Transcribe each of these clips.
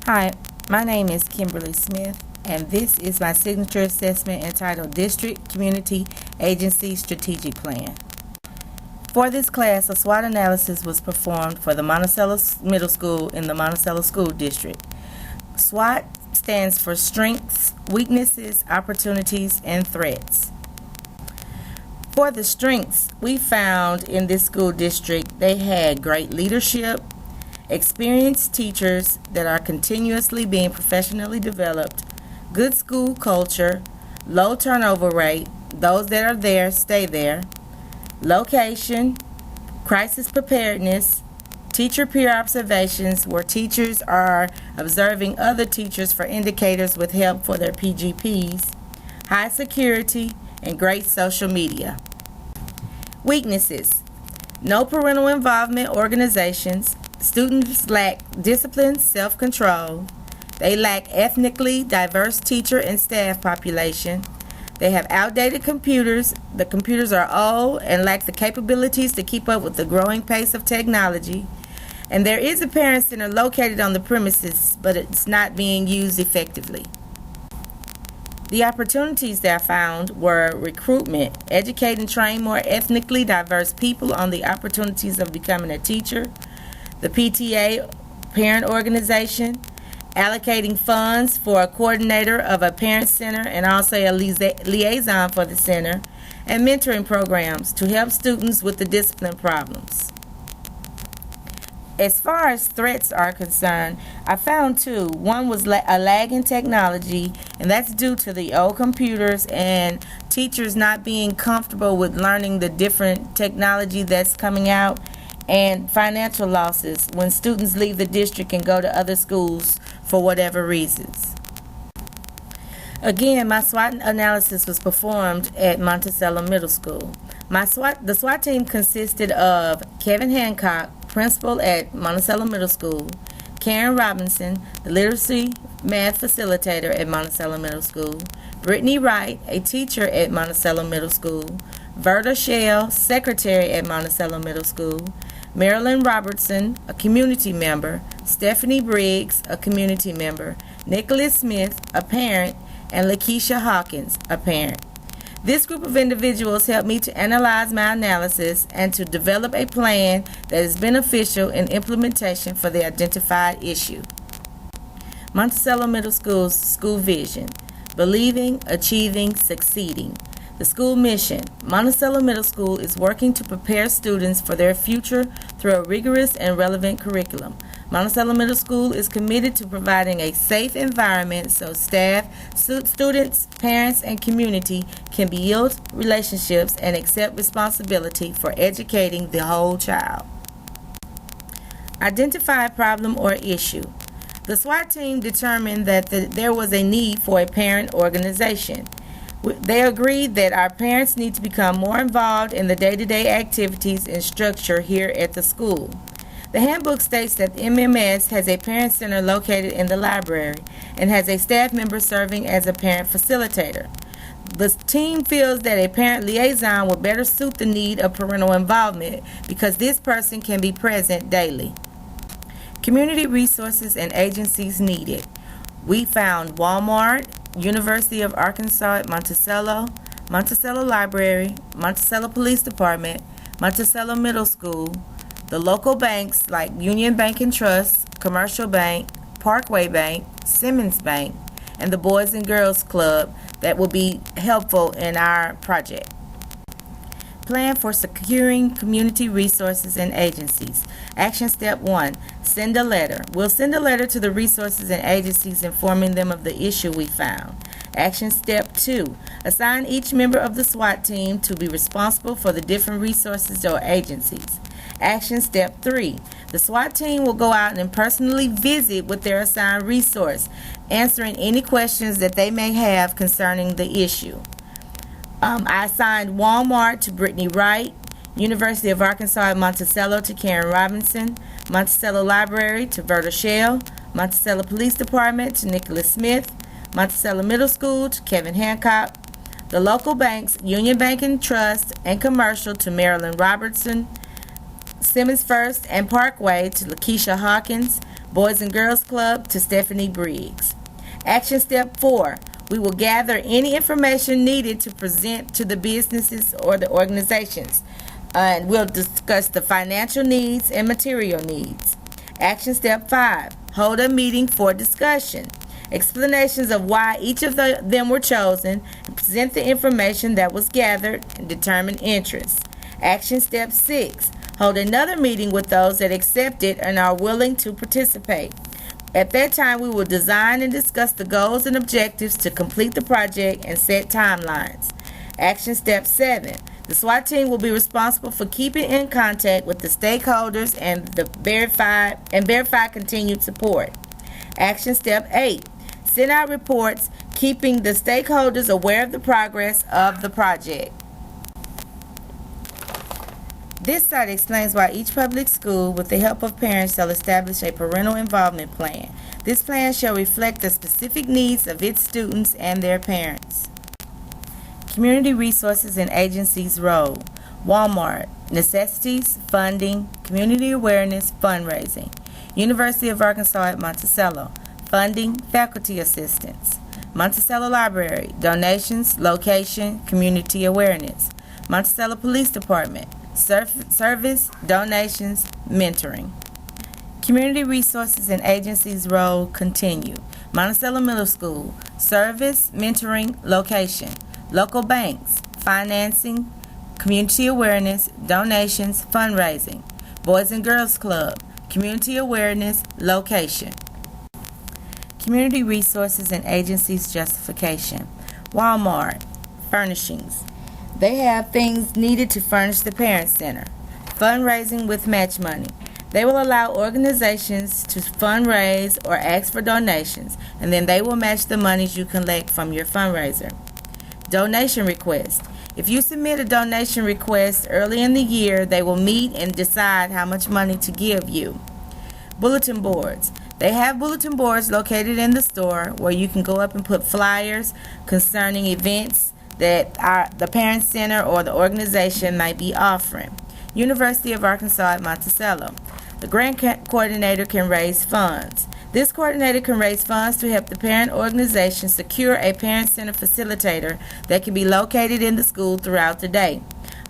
Hi, my name is Kimberly Smith, and this is my signature assessment entitled District Community Agency Strategic Plan. For this class, a SWOT analysis was performed for the Monticello Middle School in the Monticello School District. SWOT stands for Strengths, Weaknesses, Opportunities, and Threats. For the strengths, we found in this school district they had great leadership, experienced teachers that are continuously being professionally developed, good school culture, low turnover rate, those that are there stay there, location, crisis preparedness, teacher peer observations where teachers are observing other teachers for indicators with help for their PGPs, high security, and great social media. Weaknesses: no parental involvement organizations. Students lack discipline, self-control. They lack ethnically diverse teacher and staff population. They have outdated computers. The computers are old and lack the capabilities to keep up with the growing pace of technology. And there is a parent center located on the premises, but it's not being used effectively. The opportunities that I found were recruitment, educate and train more ethnically diverse people on the opportunities of becoming a teacher, the PTA parent organization, allocating funds for a coordinator of a parent center and also a liaison for the center, and mentoring programs to help students with the discipline problems. As far as threats are concerned, I found two. One was a lag in technology, and that's due to the old computers and teachers not being comfortable with learning the different technology that's coming out, and financial losses when students leave the district and go to other schools for whatever reasons. Again, my SWOT analysis was performed at Monticello Middle School. The SWOT team consisted of Kevin Hancock, principal at Monticello Middle School, Karen Robinson, the literacy math facilitator at Monticello Middle School, Brittany Wright, a teacher at Monticello Middle School, Verda Shell, secretary at Monticello Middle School, Marilyn Robertson, a community member, Stephanie Briggs, a community member, Nicholas Smith, a parent, and Lakeisha Hawkins, a parent. This group of individuals helped me to analyze my analysis and to develop a plan that is beneficial in implementation for the identified issue. Monticello Middle School's school vision: believing, achieving, succeeding. The school mission: Monticello Middle School is working to prepare students for their future through a rigorous and relevant curriculum. Monticello Middle School is committed to providing a safe environment so staff, students, parents, and community can build relationships and accept responsibility for educating the whole child. Identify a problem or issue. The SWOT team determined that there was a need for a parent organization. They agreed that our parents need to become more involved in the day-to-day activities and structure here at the school. The handbook states that MMS has a parent center located in the library and has a staff member serving as a parent facilitator. The team feels that a parent liaison will better suit the need of parental involvement because this person can be present daily. Community resources and agencies needed. We found Walmart, University of Arkansas at Monticello, Monticello Library, Monticello Police Department, Monticello Middle School, the local banks like Union Bank and Trust, Commercial Bank, Parkway Bank, Simmons Bank, and the Boys and Girls Club that will be helpful in our project. Plan for securing community resources and agencies. Action step 1, send a letter. We'll send a letter to the resources and agencies informing them of the issue we found. Action step 2, assign each member of the SWOT team to be responsible for the different resources or agencies. Action step 3, the SWOT team will go out and personally visit with their assigned resource, answering any questions that they may have concerning the issue. I assigned Walmart to Brittany Wright, University of Arkansas at Monticello to Karen Robinson, Monticello Library to Verda Shell, Monticello Police Department to Nicholas Smith, Monticello Middle School to Kevin Hancock, the local banks, Union Bank and Trust and Commercial to Marilyn Robertson, Simmons First and Parkway to Lakeisha Hawkins, Boys and Girls Club to Stephanie Briggs. Action step 4. We will gather any information needed to present to the businesses or the organizations. And we'll discuss the financial needs and material needs. Action step 5. Hold a meeting for discussion. Explanations of why each of them were chosen, and present the information that was gathered, and determine interests. Action step 6. Hold another meeting with those that accepted and are willing to participate. At that time, we will design and discuss the goals and objectives to complete the project and set timelines. Action step 7. The SWAT team will be responsible for keeping in contact with the stakeholders and verify continued support. Action step 8. Send out reports keeping the stakeholders aware of the progress of the project. This site explains why each public school, with the help of parents, shall establish a parental involvement plan. This plan shall reflect the specific needs of its students and their parents. Community resources and agencies' role. Walmart, necessities, funding, community awareness, fundraising. University of Arkansas at Monticello, funding, faculty assistance. Monticello Library, donations, location, community awareness. Monticello Police Department, service, donations, mentoring. Community resources and agencies' role continue. Monticello Middle School, service, mentoring, location. Local banks, financing, community awareness, donations, fundraising. Boys and Girls Club, community awareness, location. Community resources and agencies justification. Walmart, furnishings. They have things needed to furnish the Parent Center. Fundraising with match money. They will allow organizations to fundraise or ask for donations, and then they will match the monies you collect from your fundraiser. Donation request. If you submit a donation request early in the year, they will meet and decide how much money to give you. Bulletin boards. They have bulletin boards located in the store where you can go up and put flyers concerning events that the Parent Center or the organization might be offering. University of Arkansas at Monticello. The grant coordinator can raise funds. This coordinator can raise funds to help the parent organization secure a Parent Center facilitator that can be located in the school throughout the day.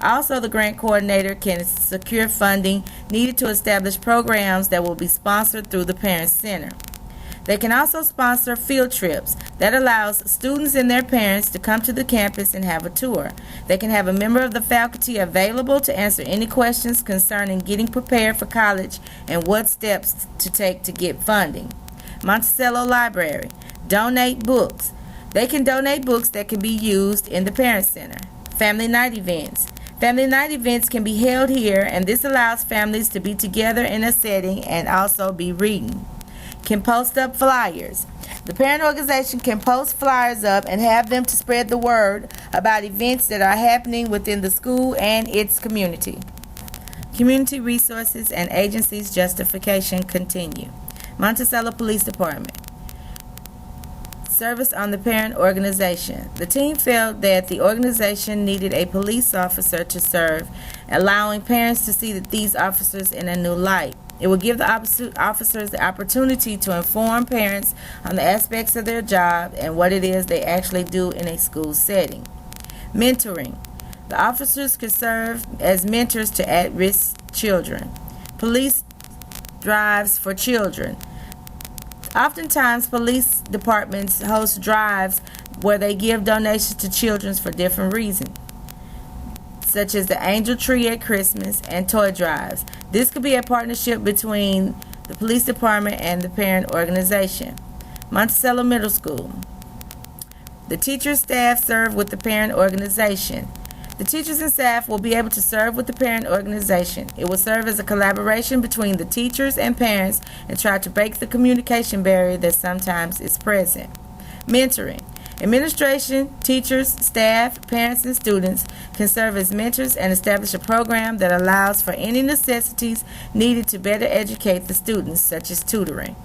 Also, the grant coordinator can secure funding needed to establish programs that will be sponsored through the Parent Center. They can also sponsor field trips that allows students and their parents to come to the campus and have a tour. They can have a member of the faculty available to answer any questions concerning getting prepared for college and what steps to take to get funding. Monticello Library. Donate books. They can donate books that can be used in the Parent Center. Family night events. Family night events can be held here, and this allows families to be together in a setting and also be reading. Can post up flyers. The parent organization can post flyers up and have them to spread the word about events that are happening within the school and its community. Community resources and agencies justification continue. Monticello Police Department. Service on the parent organization. The team felt that the organization needed a police officer to serve, allowing parents to see these officers in a new light. It will give the officers the opportunity to inform parents on the aspects of their job and what it is they actually do in a school setting. Mentoring. The officers could serve as mentors to at-risk children. Police drives for children. Oftentimes, police departments host drives where they give donations to children for different reasons, such as the Angel Tree at Christmas and toy drives. This could be a partnership between the police department and the parent organization. Monticello Middle School. The teachers' staff serve with the parent organization. The teachers and staff will be able to serve with the parent organization. It will serve as a collaboration between the teachers and parents and try to break the communication barrier that sometimes is present. Mentoring. Administration, teachers, staff, parents, and students can serve as mentors and establish a program that allows for any necessities needed to better educate the students, such as tutoring.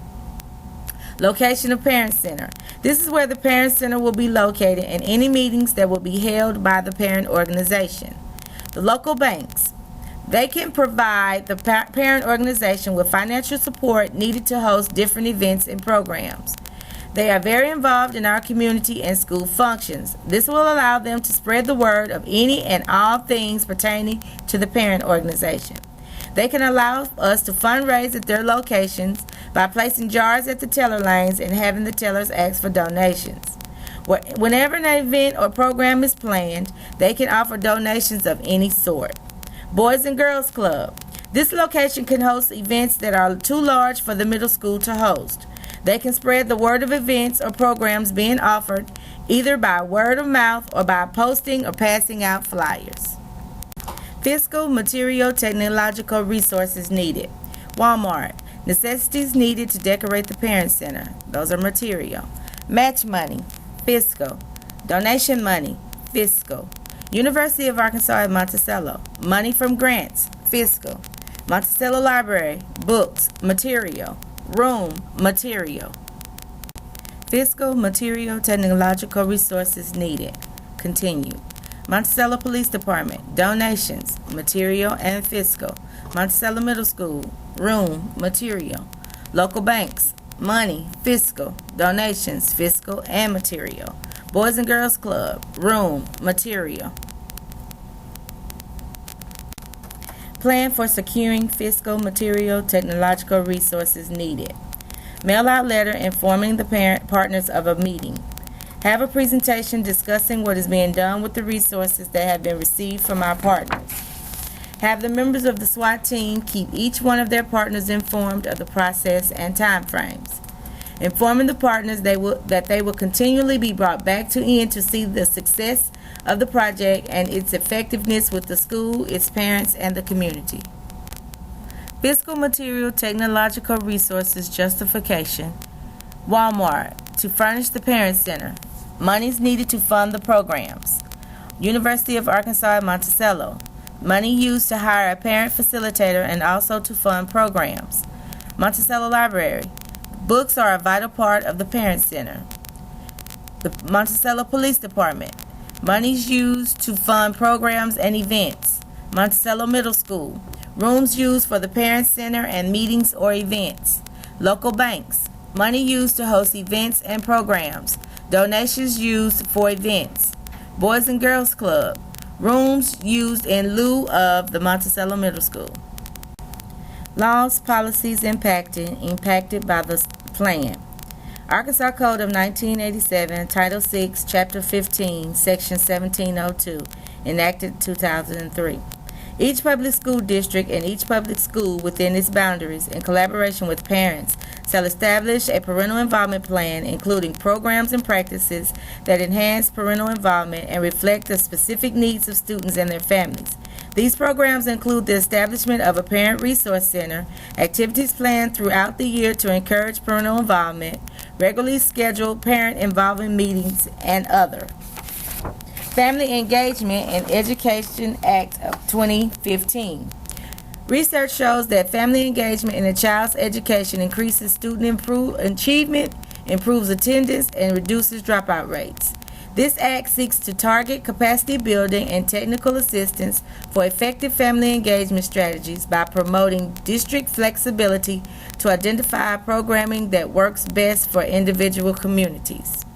Location of Parent Center. This is where the Parent Center will be located and any meetings that will be held by the parent organization. The local banks. They can provide the parent organization with financial support needed to host different events and programs. They are very involved in our community and school functions. This will allow them to spread the word of any and all things pertaining to the parent organization. They can allow us to fundraise at their locations by placing jars at the teller lanes and having the tellers ask for donations. Whenever an event or program is planned, they can offer donations of any sort. Boys and Girls Club. This location can host events that are too large for the middle school to host. They can spread the word of events or programs being offered either by word of mouth or by posting or passing out flyers. Fiscal, material, technological resources needed. Walmart. Necessities needed to decorate the parent center. Those are material. Match money. Fiscal. Donation money. Fiscal. University of Arkansas at Monticello. Money from grants. Fiscal. Monticello Library. Books. Material. Room. Material. Fiscal, material, technological resources needed. Continue. Monticello Police Department. Donations. Material and fiscal. Monticello Middle School. Room. Material. Local banks. Money. Fiscal. Donations. Fiscal and material. Boys and Girls Club. Room. Material. Plan for securing fiscal, material, technological resources needed. Mail out letter informing the parent partners of a meeting. Have a presentation discussing what is being done with the resources that have been received from our partners. Have the members of the SWAT team keep each one of their partners informed of the process and timeframes. Informing the partners that they will continually be brought back to end to see the success of the project and its effectiveness with the school, its parents, and the community. Fiscal, material, technological resources justification. Walmart, to furnish the parent center. Monies needed to fund the programs. University of Arkansas at Monticello. Money used to hire a parent facilitator and also to fund programs. Monticello Library. Books are a vital part of the parent center. The Monticello Police Department. Monies used to fund programs and events. Monticello Middle School. Rooms used for the parent center and meetings or events. Local banks. Money used to host events and programs. Donations used for events. Boys and Girls Club. Rooms used in lieu of the Monticello Middle School. Laws, policies impacted by the plan. Arkansas Code of 1987, Title VI, Chapter 15, Section 1702, enacted 2003. Each public school district and each public school within its boundaries, in collaboration with parents, shall establish a parental involvement plan, including programs and practices that enhance parental involvement and reflect the specific needs of students and their families. These programs include the establishment of a parent resource center, activities planned throughout the year to encourage parental involvement, regularly scheduled parent involvement meetings, and other. Family Engagement and Education Act of 2015. Research shows that family engagement in a child's education increases student achievement, improves attendance, and reduces dropout rates. This act seeks to target capacity building and technical assistance for effective family engagement strategies by promoting district flexibility to identify programming that works best for individual communities.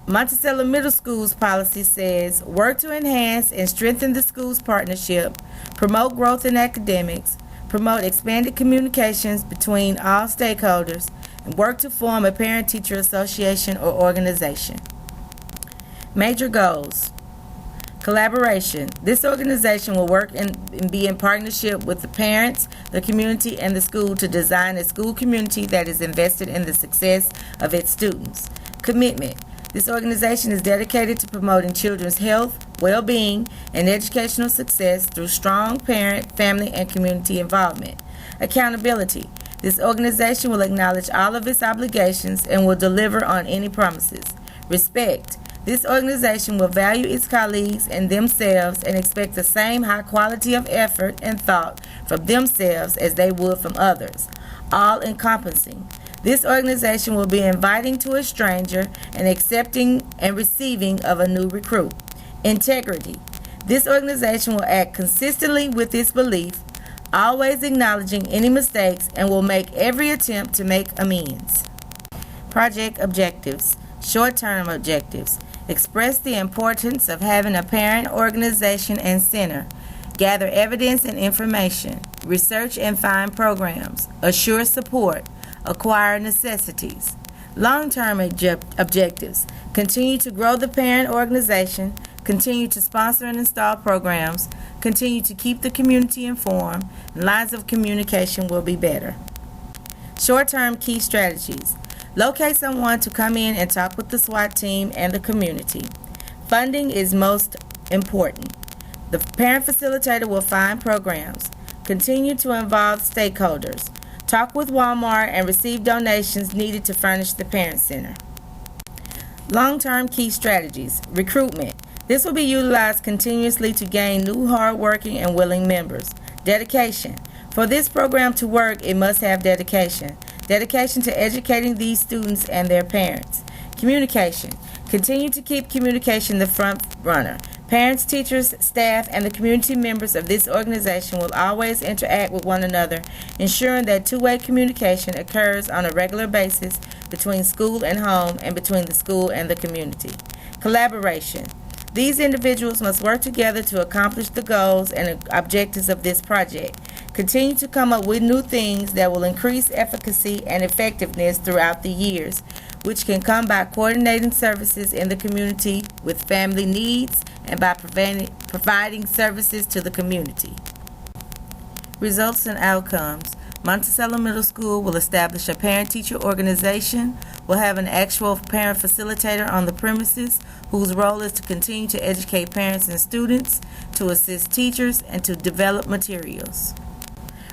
Monticello Middle School's policy says, work to enhance and strengthen the school's partnership, promote growth in academics, promote expanded communications between all stakeholders, and work to form a parent-teacher association or organization. Major goals. Collaboration. This organization will work and be in partnership with the parents, the community, and the school to design a school community that is invested in the success of its students. Commitment. This organization is dedicated to promoting children's health, well-being, and educational success through strong parent, family, and community involvement. Accountability. This organization will acknowledge all of its obligations and will deliver on any promises. Respect. This organization will value its colleagues and themselves and expect the same high quality of effort and thought from themselves as they would from others. All-encompassing. This organization will be inviting to a stranger and accepting and receiving of a new recruit. Integrity. This organization will act consistently with its belief, always acknowledging any mistakes, and will make every attempt to make amends. Project objectives. Short-term objectives. Express the importance of having a parent organization and center. Gather evidence and information. Research and find programs. Assure support. Acquire necessities. Long-term objectives. Continue to grow the parent organization. Continue to sponsor and install programs. Continue to keep the community informed. Lines of communication will be better. Short-term key strategies. Locate someone to come in and talk with the SWAT team and the community. Funding is most important. The parent facilitator will find programs. Continue to involve stakeholders. Talk with Walmart and receive donations needed to furnish the parent center. Long-term key strategies. Recruitment. This will be utilized continuously to gain new hard-working and willing members. Dedication. For this program to work, it must have dedication. Dedication to educating these students and their parents. Communication. Continue to keep communication the front runner. Parents, teachers, staff, and the community members of this organization will always interact with one another, ensuring that two-way communication occurs on a regular basis between school and home and between the school and the community. Collaboration. These individuals must work together to accomplish the goals and objectives of this project. Continue to come up with new things that will increase efficacy and effectiveness throughout the years, which can come by coordinating services in the community with family needs and by providing services to the community. Results and outcomes. Monticello Middle School will establish a parent-teacher organization, will have an actual parent facilitator on the premises whose role is to continue to educate parents and students, to assist teachers, and to develop materials.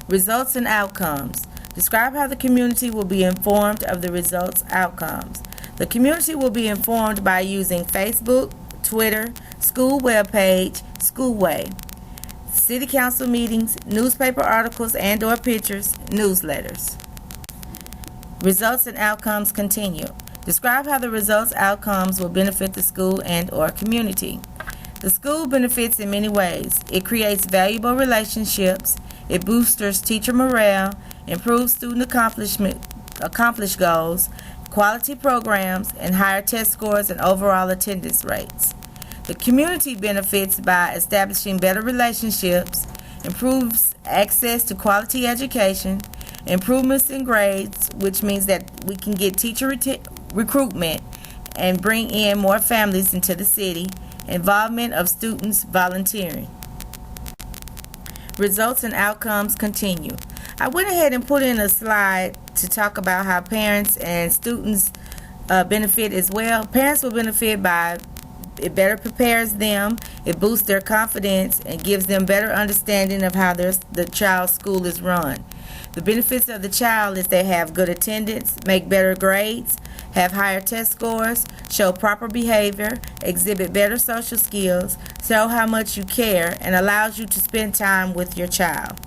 Results and outcomes. Describe how the community will be informed of the results outcomes. The community will be informed by using Facebook, Twitter, school webpage, Schoolway, city council meetings, newspaper articles and/or pictures, newsletters. Results and outcomes continue. Describe how the results outcomes will benefit the school and/or community. The school benefits in many ways. It creates valuable relationships. It boosts teacher morale, improves student accomplished goals, quality programs, and higher test scores and overall attendance rates. The community benefits by establishing better relationships, improves access to quality education, improvements in grades, which means that we can get teacher recruitment and bring in more families into the city, involvement of students volunteering. Results and outcomes continue. I went ahead and put in a slide to talk about how parents and students benefit as well. Parents will benefit by it better prepares them, it boosts their confidence, and gives them better understanding of how the child's school is run. The benefits of the child is they have good attendance, make better grades, have higher test scores, show proper behavior, exhibit better social skills, show how much you care, and allows you to spend time with your child.